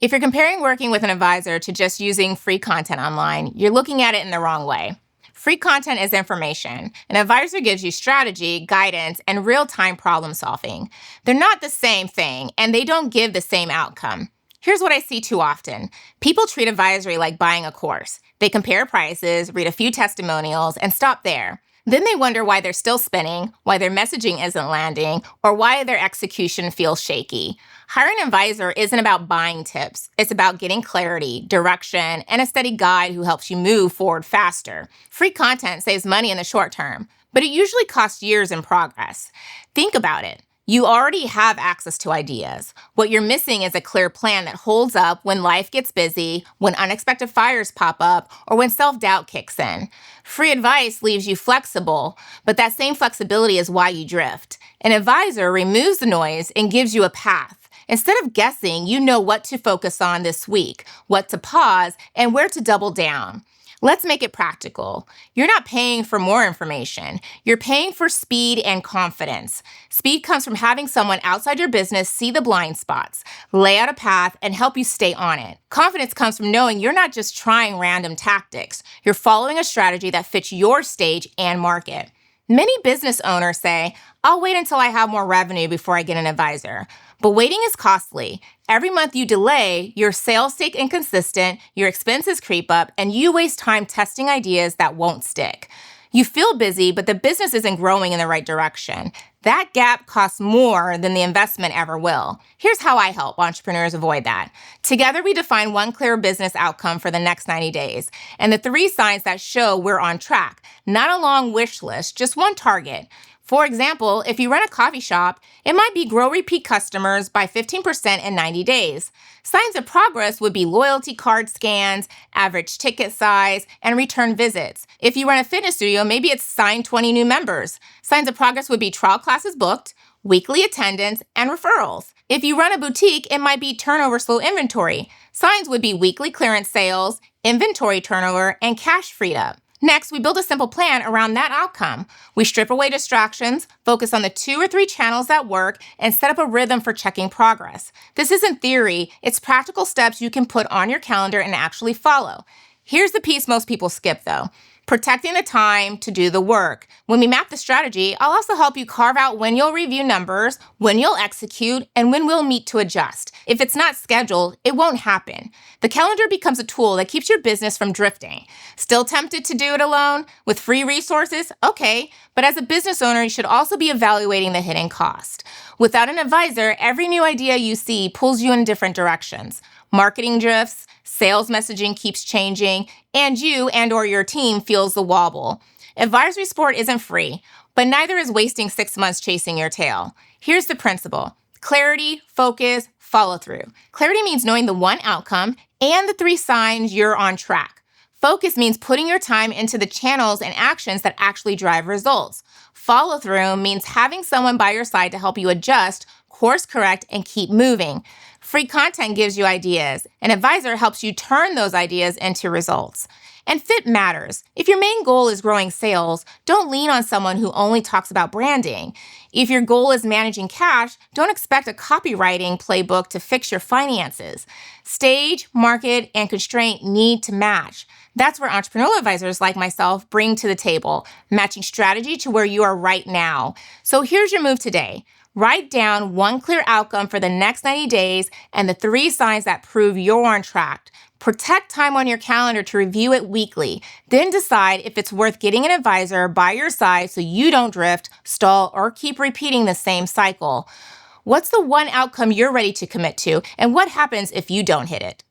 If you're comparing working with an advisor to just using free content online, you're looking at it in the wrong way. Free content is information. An advisor gives you strategy, guidance, and real-time problem solving. They're not the same thing, and they don't give the same outcome. Here's what I see too often. People treat advisory like buying a course. They compare prices, read a few testimonials, and stop there. Then they wonder why they're still spinning, why their messaging isn't landing, or why their execution feels shaky. Hiring an advisor isn't about buying tips. It's about getting clarity, direction, and a steady guide who helps you move forward faster. Free content saves money in the short term, but it usually costs years in progress. Think about it. You already have access to ideas. What you're missing is a clear plan that holds up when life gets busy, when unexpected fires pop up, or when self-doubt kicks in. Free advice leaves you flexible, but that same flexibility is why you drift. An advisor removes the noise and gives you a path. Instead of guessing, you know what to focus on this week, what to pause, and where to double down. Let's make it practical. You're not paying for more information. You're paying for speed and confidence. Speed comes from having someone outside your business see the blind spots, lay out a path, and help you stay on it. Confidence comes from knowing you're not just trying random tactics. You're following a strategy that fits your stage and market. Many business owners say, I'll wait until I have more revenue before I get an advisor. But waiting is costly. Every month you delay, your sales stay inconsistent, your expenses creep up, and you waste time testing ideas that won't stick. You feel busy, but the business isn't growing in the right direction. That gap costs more than the investment ever will. Here's how I help entrepreneurs avoid that. Together, we define one clear business outcome for the next 90 days, and the 3 signs that show we're on track. Not a long wish list, just one target. For example, if you run a coffee shop, it might be grow repeat customers by 15% in 90 days. Signs of progress would be loyalty card scans, average ticket size, and return visits. If you run a fitness studio, maybe it's sign 20 new members. Signs of progress would be trial classes booked, weekly attendance, and referrals. If you run a boutique, it might be turnover slow inventory. Signs would be weekly clearance sales, inventory turnover, and cash freed up. Next, we build a simple plan around that outcome. We strip away distractions, focus on the 2 or 3 channels that work, and set up a rhythm for checking progress. This isn't theory, it's practical steps you can put on your calendar and actually follow. Here's the piece most people skip though. Protecting the time to do the work. When we map the strategy, I'll also help you carve out when you'll review numbers, when you'll execute, and when we'll meet to adjust. If it's not scheduled, it won't happen. The calendar becomes a tool that keeps your business from drifting. Still tempted to do it alone? With free resources? Okay, but as a business owner, you should also be evaluating the hidden cost. Without an advisor, every new idea you see pulls you in different directions. Marketing drifts, sales messaging keeps changing, and you and/or your team feels the wobble. Advisory support isn't free, but neither is wasting 6 months chasing your tail. Here's the principle. Clarity, focus, follow through. Clarity means knowing the one outcome and the 3 signs you're on track. Focus means putting your time into the channels and actions that actually drive results. Follow through means having someone by your side to help you adjust, course correct, and keep moving. Free content gives you ideas. An advisor helps you turn those ideas into results. And fit matters. If your main goal is growing sales, don't lean on someone who only talks about branding. If your goal is managing cash, don't expect a copywriting playbook to fix your finances. Stage, market, and constraint need to match. That's where entrepreneurial advisors like myself bring to the table, matching strategy to where you are right now. So here's your move today. Write down one clear outcome for the next 90 days and the 3 signs that prove you're on track. Protect time on your calendar to review it weekly. Then decide if it's worth getting an advisor by your side so you don't drift, stall, or keep repeating the same cycle. What's the one outcome you're ready to commit to, and what happens if you don't hit it?